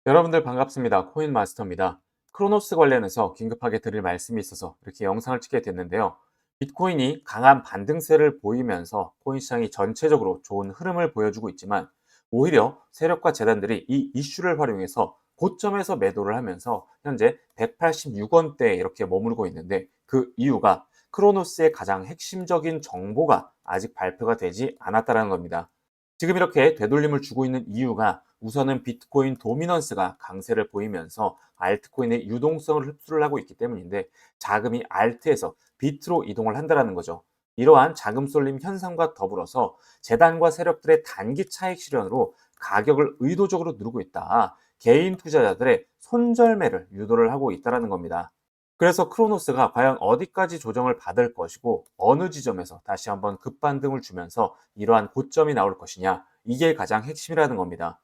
여러분들 반갑습니다. 코인마스터입니다. 크로노스 관련해서 긴급하게 드릴 말씀이 있어서 이렇게 영상을 찍게 됐는데요. 비트코인이 강한 반등세를 보이면서 코인 시장이 전체적으로 좋은 흐름을 보여주고 있지만 오히려 세력과 재단들이 이 이슈를 활용해서 고점에서 매도를 하면서 현재 186원대에 이렇게 머무르고 있는데 그 이유가 크로노스의 가장 핵심적인 정보가 아직 발표가 되지 않았다는 겁니다. 지금 이렇게 되돌림을 주고 있는 이유가 우선은 비트코인 도미넌스가 강세를 보이면서 알트코인의 유동성을 흡수를 하고 있기 때문인데 자금이 알트에서 비트로 이동을 한다는 거죠. 이러한 자금 쏠림 현상과 더불어서 재단과 세력들의 단기 차익 실현으로 가격을 의도적으로 누르고 있다. 개인 투자자들의 손절매를 유도를 하고 있다는 겁니다. 그래서 크로노스가 과연 어디까지 조정을 받을 것이고 어느 지점에서 다시 한번 급반등을 주면서 이러한 고점이 나올 것이냐, 이게 가장 핵심이라는 겁니다.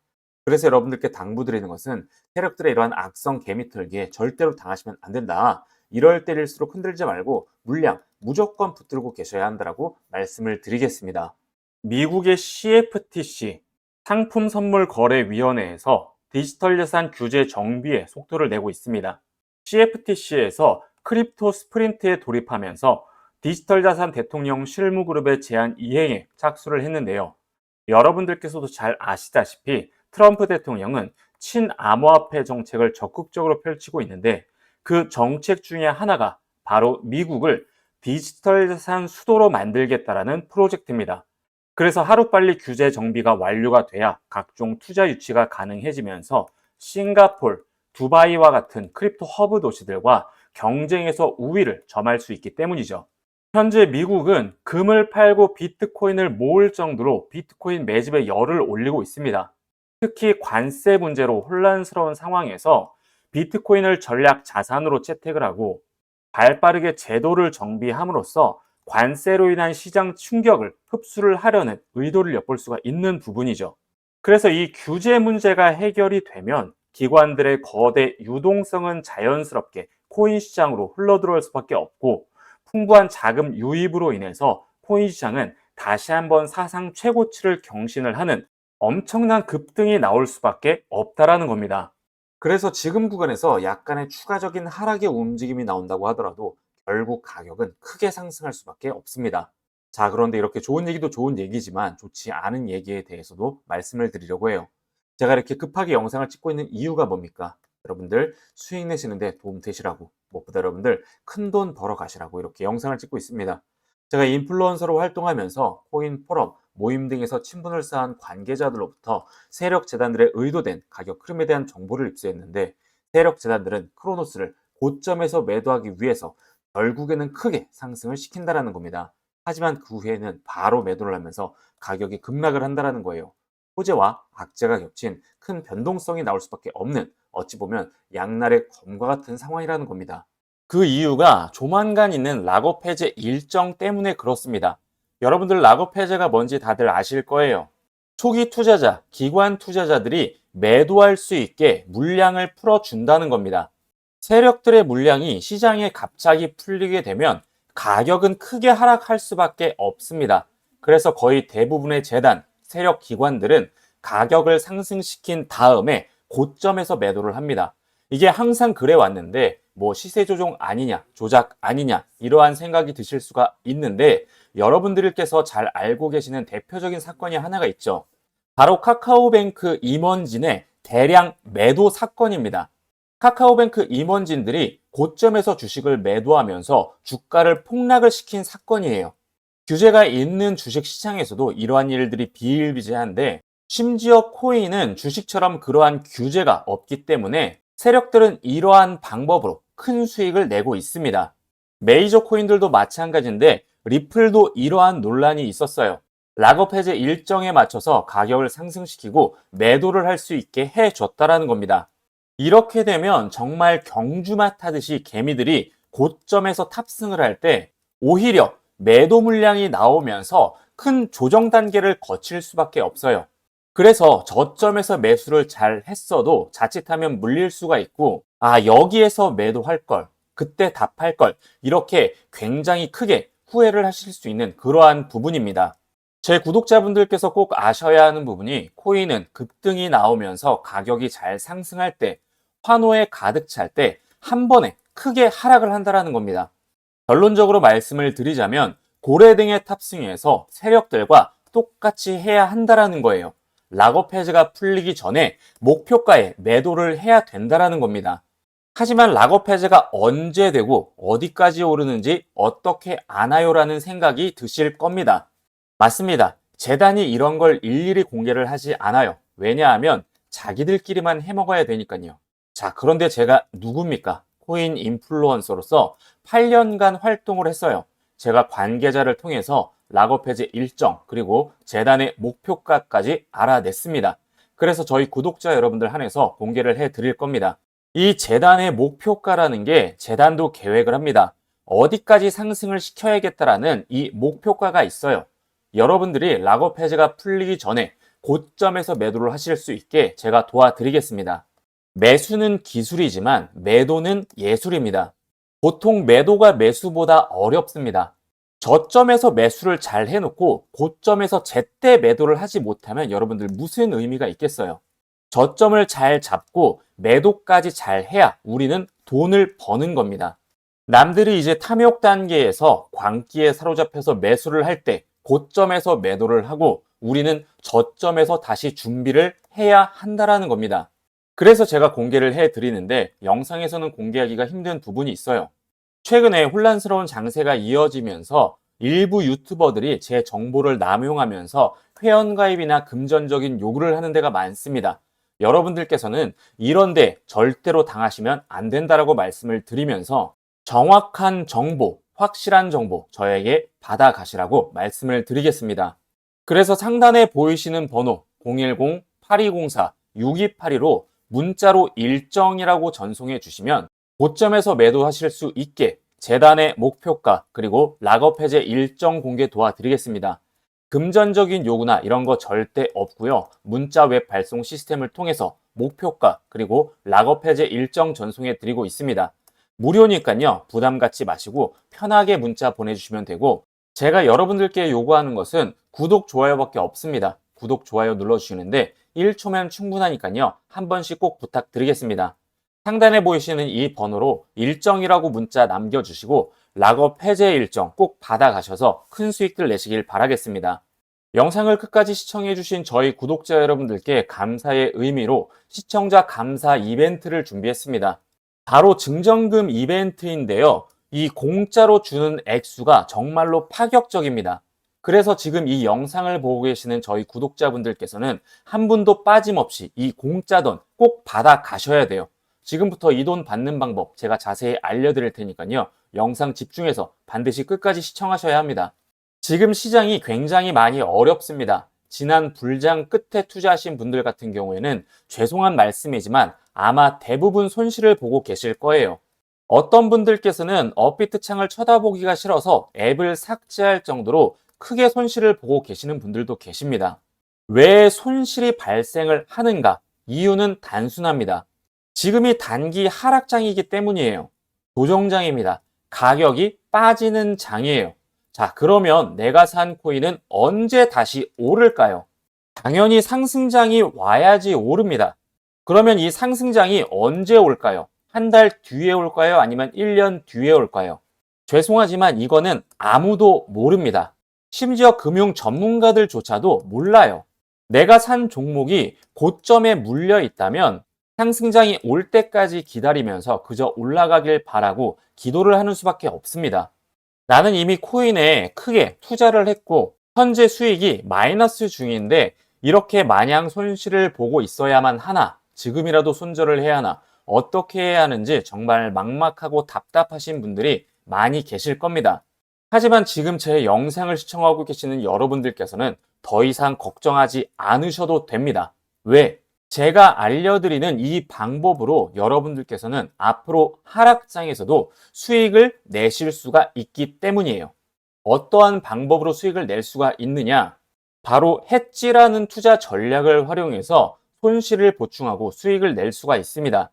그래서 여러분들께 당부드리는 것은 세력들의 이러한 악성 개미털기에 절대로 당하시면 안 된다. 이럴 때일수록 흔들지 말고 물량 무조건 붙들고 계셔야 한다라고 말씀을 드리겠습니다. 미국의 CFTC 상품선물거래위원회에서 디지털 자산 규제 정비에 속도를 내고 있습니다. CFTC에서 크립토 스프린트에 돌입하면서 디지털 자산 대통령 실무그룹의 제안 이행에 착수를 했는데요. 여러분들께서도 잘 아시다시피 트럼프 대통령은 친암호화폐 정책을 적극적으로 펼치고 있는데 그 정책 중에 하나가 바로 미국을 디지털 자산 수도로 만들겠다라는 프로젝트입니다. 그래서 하루빨리 규제 정비가 완료가 돼야 각종 투자 유치가 가능해지면서 싱가폴, 두바이와 같은 크립토 허브 도시들과 경쟁에서 우위를 점할 수 있기 때문이죠. 현재 미국은 금을 팔고 비트코인을 모을 정도로 비트코인 매집에 열을 올리고 있습니다. 특히 관세 문제로 혼란스러운 상황에서 비트코인을 전략 자산으로 채택을 하고 발빠르게 제도를 정비함으로써 관세로 인한 시장 충격을 흡수를 하려는 의도를 엿볼 수가 있는 부분이죠. 그래서 이 규제 문제가 해결이 되면 기관들의 거대 유동성은 자연스럽게 코인 시장으로 흘러들어올 수밖에 없고 풍부한 자금 유입으로 인해서 코인 시장은 다시 한번 사상 최고치를 경신을 하는 엄청난 급등이 나올 수밖에 없다라는 겁니다. 그래서 지금 구간에서 약간의 추가적인 하락의 움직임이 나온다고 하더라도 결국 가격은 크게 상승할 수밖에 없습니다. 자, 그런데 이렇게 좋은 얘기도 좋은 얘기지만 좋지 않은 얘기에 대해서도 말씀을 드리려고 해요. 제가 이렇게 급하게 영상을 찍고 있는 이유가 뭡니까? 여러분들 수익 내시는데 도움 되시라고, 무엇보다 여러분들 큰돈 벌어 가시라고 이렇게 영상을 찍고 있습니다. 제가 인플루언서로 활동하면서 코인 포럼, 모임 등에서 친분을 쌓은 관계자들로부터 세력 재단들의 의도된 가격 흐름에 대한 정보를 입수했는데 세력 재단들은 크로노스를 고점에서 매도하기 위해서 결국에는 크게 상승을 시킨다는 겁니다. 하지만 그 후에는 바로 매도를 하면서 가격이 급락을 한다는 거예요. 호재와 악재가 겹친 큰 변동성이 나올 수밖에 없는 어찌 보면 양날의 검과 같은 상황이라는 겁니다. 그 이유가 조만간 있는 락업 해제 일정 때문에 그렇습니다. 여러분들 락업 해제가 뭔지 다들 아실 거예요. 초기 투자자, 기관 투자자들이 매도할 수 있게 물량을 풀어준다는 겁니다. 세력들의 물량이 시장에 갑자기 풀리게 되면 가격은 크게 하락할 수밖에 없습니다. 그래서 거의 대부분의 재단, 세력 기관들은 가격을 상승시킨 다음에 고점에서 매도를 합니다. 이게 항상 그래 왔는데 뭐 시세 조종 아니냐, 조작 아니냐 이러한 생각이 드실 수가 있는데 여러분들께서 잘 알고 계시는 대표적인 사건이 하나가 있죠. 바로 카카오뱅크 임원진의 대량 매도 사건입니다. 카카오뱅크 임원진들이 고점에서 주식을 매도하면서 주가를 폭락을 시킨 사건이에요. 규제가 있는 주식 시장에서도 이러한 일들이 비일비재한데 심지어 코인은 주식처럼 그러한 규제가 없기 때문에 세력들은 이러한 방법으로 큰 수익을 내고 있습니다. 메이저 코인들도 마찬가지인데 리플도 이러한 논란이 있었어요. 락업 해제 일정에 맞춰서 가격을 상승시키고 매도를 할 수 있게 해줬다라는 겁니다. 이렇게 되면 정말 경주마 타듯이 개미들이 고점에서 탑승을 할 때 오히려 매도 물량이 나오면서 큰 조정 단계를 거칠 수밖에 없어요. 그래서 저점에서 매수를 잘 했어도 자칫하면 물릴 수가 있고, 아, 여기에서 매도할 걸, 그때 답할 걸, 이렇게 굉장히 크게 후회를 하실 수 있는 그러한 부분입니다. 제 구독자분들께서 꼭 아셔야 하는 부분이 코인은 급등이 나오면서 가격이 잘 상승할 때, 환호에 가득 찰 때 한 번에 크게 하락을 한다는 겁니다. 결론적으로 말씀을 드리자면 고래등에 탑승해서 세력들과 똑같이 해야 한다는 거예요. 락업 해제가 풀리기 전에 목표가에 매도를 해야 된다는 겁니다. 하지만 락업 해제가 언제 되고 어디까지 오르는지 어떻게 아나요라는 생각이 드실 겁니다. 맞습니다. 재단이 이런 걸 일일이 공개를 하지 않아요. 왜냐하면 자기들끼리만 해먹어야 되니까요. 자, 그런데 제가 누굽니까? 코인 인플루언서로서 8년간 활동을 했어요. 제가 관계자를 통해서 락업 해제 일정 그리고 재단의 목표가까지 알아냈습니다. 그래서 저희 구독자 여러분들 한해서 공개를 해드릴 겁니다. 이 재단의 목표가라는 게 재단도 계획을 합니다. 어디까지 상승을 시켜야겠다라는 이 목표가가 있어요. 여러분들이 락업 해제가 풀리기 전에 고점에서 매도를 하실 수 있게 제가 도와드리겠습니다. 매수는 기술이지만 매도는 예술입니다. 보통 매도가 매수보다 어렵습니다. 저점에서 매수를 잘 해놓고 고점에서 제때 매도를 하지 못하면 여러분들 무슨 의미가 있겠어요? 저점을 잘 잡고 매도까지 잘 해야 우리는 돈을 버는 겁니다. 남들이 이제 탐욕 단계에서 광기에 사로잡혀서 매수를 할 때 고점에서 매도를 하고 우리는 저점에서 다시 준비를 해야 한다는 겁니다. 그래서 제가 공개를 해드리는데 영상에서는 공개하기가 힘든 부분이 있어요. 최근에 혼란스러운 장세가 이어지면서 일부 유튜버들이 제 정보를 남용하면서 회원가입이나 금전적인 요구를 하는 데가 많습니다. 여러분들께서는 이런데 절대로 당하시면 안 된다라고 말씀을 드리면서 정확한 정보, 확실한 정보 저에게 받아가시라고 말씀을 드리겠습니다. 그래서 상단에 보이시는 번호 010-8204-6282로 문자로 일정이라고 전송해 주시면 고점에서 매도하실 수 있게 재단의 목표가 그리고 락업 해제 일정 공개 도와드리겠습니다. 금전적인 요구나 이런 거 절대 없고요. 문자 웹 발송 시스템을 통해서 목표가 그리고 락업 해제 일정 전송해 드리고 있습니다. 무료니까요. 부담 갖지 마시고 편하게 문자 보내주시면 되고 제가 여러분들께 요구하는 것은 구독, 좋아요밖에 없습니다. 구독, 좋아요 눌러주시는데 1초면 충분하니까요. 한 번씩 꼭 부탁드리겠습니다. 상단에 보이시는 이 번호로 일정이라고 문자 남겨주시고 락업 해제 일정 꼭 받아가셔서 큰 수익들 내시길 바라겠습니다. 영상을 끝까지 시청해주신 저희 구독자 여러분들께 감사의 의미로 시청자 감사 이벤트를 준비했습니다. 바로 증정금 이벤트인데요. 이 공짜로 주는 액수가 정말로 파격적입니다. 그래서 지금 이 영상을 보고 계시는 저희 구독자분들께서는 한 분도 빠짐없이 이 공짜 돈 꼭 받아 가셔야 돼요. 지금부터 이 돈 받는 방법 제가 자세히 알려드릴 테니까요. 영상 집중해서 반드시 끝까지 시청하셔야 합니다. 지금 시장이 굉장히 많이 어렵습니다. 지난 불장 끝에 투자하신 분들 같은 경우에는 죄송한 말씀이지만 아마 대부분 손실을 보고 계실 거예요. 어떤 분들께서는 업비트 창을 쳐다보기가 싫어서 앱을 삭제할 정도로 크게 손실을 보고 계시는 분들도 계십니다. 왜 손실이 발생을 하는가? 이유는 단순합니다. 지금이 단기 하락장이기 때문이에요. 조정장입니다. 가격이 빠지는 장이에요. 자, 그러면 내가 산 코인은 언제 다시 오를까요? 당연히 상승장이 와야지 오릅니다. 그러면 이 상승장이 언제 올까요? 한 달 뒤에 올까요? 아니면 1년 뒤에 올까요? 죄송하지만 이거는 아무도 모릅니다. 심지어 금융 전문가들조차도 몰라요. 내가 산 종목이 고점에 물려 있다면 상승장이 올 때까지 기다리면서 그저 올라가길 바라고 기도를 하는 수밖에 없습니다. 나는 이미 코인에 크게 투자를 했고 현재 수익이 마이너스 중인데 이렇게 마냥 손실을 보고 있어야만 하나, 지금이라도 손절을 해야 하나, 어떻게 해야 하는지 정말 막막하고 답답하신 분들이 많이 계실 겁니다. 하지만 지금 제 영상을 시청하고 계시는 여러분들께서는 더 이상 걱정하지 않으셔도 됩니다. 왜? 제가 알려드리는 이 방법으로 여러분들께서는 앞으로 하락장에서도 수익을 내실 수가 있기 때문이에요. 어떠한 방법으로 수익을 낼 수가 있느냐? 바로 해지라는 투자 전략을 활용해서 손실을 보충하고 수익을 낼 수가 있습니다.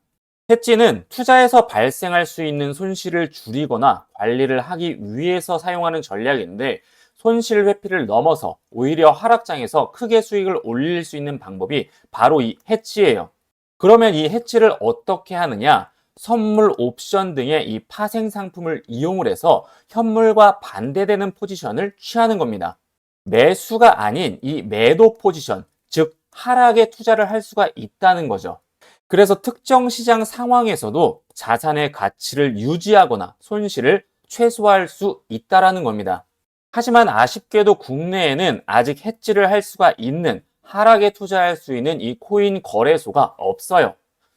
해지는 투자에서 발생할 수 있는 손실을 줄이거나 관리를 하기 위해서 사용하는 전략인데 손실 회피를 넘어서 오히려 하락장에서 크게 수익을 올릴 수 있는 방법이 바로 이 해치예요. 그러면 이 해치를 어떻게 하느냐? 선물 옵션 등의 이 파생 상품을 이용을 해서 현물과 반대되는 포지션을 취하는 겁니다. 매수가 아닌 이 매도 포지션, 즉 하락에 투자를 할 수가 있다는 거죠. 그래서 특정 시장 상황에서도 자산의 가치를 유지하거나 손실을 최소화할 수 있다는 겁니다. 하지만 아쉽게도 국내에는 아직 해지를 할 수가 있는 하락에 투자할 수 있는 이 코인 거래소가 없어요.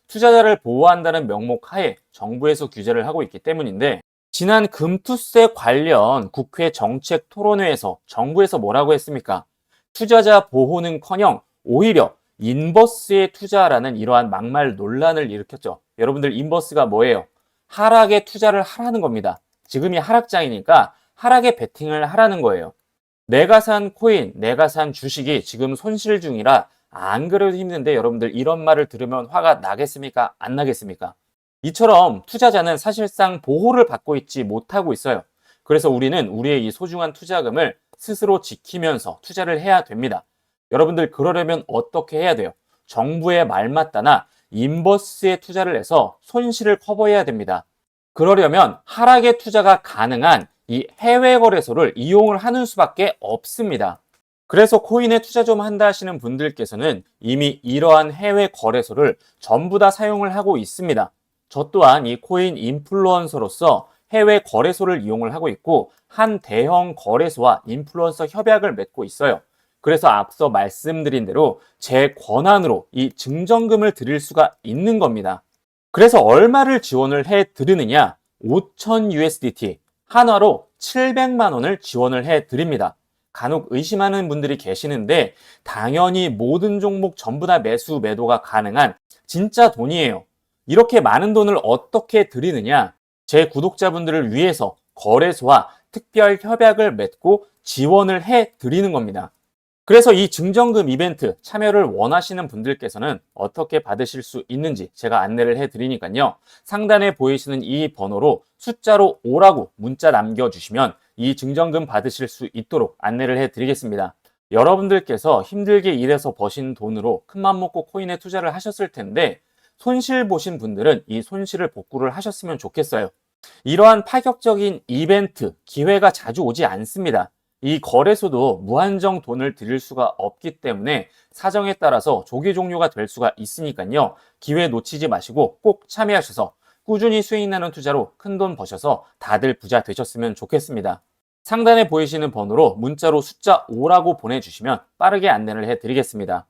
투자자를 보호한다는 명목 하에 정부에서 규제를 하고 있기 때문인데, 지난 금투세 관련 국회 정책 토론회에서 정부에서 뭐라고 했습니까? 투자자 보호는커녕 오히려 인버스에 투자라는 이러한 막말 논란을 일으켰죠. 여러분들, 인버스가 뭐예요? 하락에 투자를 하라는 겁니다. 지금이 하락장이니까 하락에 베팅을 하라는 거예요. 내가 산 코인, 내가 산 주식이 지금 손실 중이라 안 그래도 힘든데 여러분들, 이런 말을 들으면 화가 나겠습니까? 안 나겠습니까? 이처럼 투자자는 사실상 보호를 받고 있지 못하고 있어요. 그래서 우리는 우리의 이 소중한 투자금을 스스로 지키면서 투자를 해야 됩니다. 여러분들, 그러려면 어떻게 해야 돼요? 정부의 말 맞다나 인버스에 투자를 해서 손실을 커버해야 됩니다. 그러려면 하락의 투자가 가능한 이 해외 거래소를 이용을 하는 수밖에 없습니다. 그래서 코인에 투자 좀 한다 하시는 분들께서는 이미 이러한 해외 거래소를 전부 다 사용을 하고 있습니다. 저 또한 이 코인 인플루언서로서 해외 거래소를 이용을 하고 있고, 한 대형 거래소와 인플루언서 협약을 맺고 있어요. 그래서 앞서 말씀드린 대로 제 권한으로 이 증정금을 드릴 수가 있는 겁니다. 그래서 얼마를 지원을 해 드리느냐? 5,000 USDT, 한화로 700만 원을 지원을 해 드립니다. 간혹 의심하는 분들이 계시는데, 당연히 모든 종목 전부 다 매수 매도가 가능한 진짜 돈이에요. 이렇게 많은 돈을 어떻게 드리느냐? 제 구독자분들을 위해서 거래소와 특별 협약을 맺고 지원을 해 드리는 겁니다. 그래서 이 증정금 이벤트 참여를 원하시는 분들께서는 어떻게 받으실 수 있는지 제가 안내를 해 드리니까요. 상단에 보이시는 이 번호로 숫자로 5라고 문자 남겨주시면 이 증정금 받으실 수 있도록 안내를 해 드리겠습니다. 여러분들께서 힘들게 일해서 버신 돈으로 큰맘 먹고 코인에 투자를 하셨을 텐데, 손실 보신 분들은 이 손실을 복구를 하셨으면 좋겠어요. 이러한 파격적인 이벤트, 기회가 자주 오지 않습니다. 이 거래소도 무한정 돈을 드릴 수가 없기 때문에 사정에 따라서 조기 종료가 될 수가 있으니까요. 기회 놓치지 마시고 꼭 참여하셔서 꾸준히 수익 나는 투자로 큰돈 버셔서 다들 부자 되셨으면 좋겠습니다. 상단에 보이시는 번호로 문자로 숫자 5라고 보내주시면 빠르게 안내를 해드리겠습니다.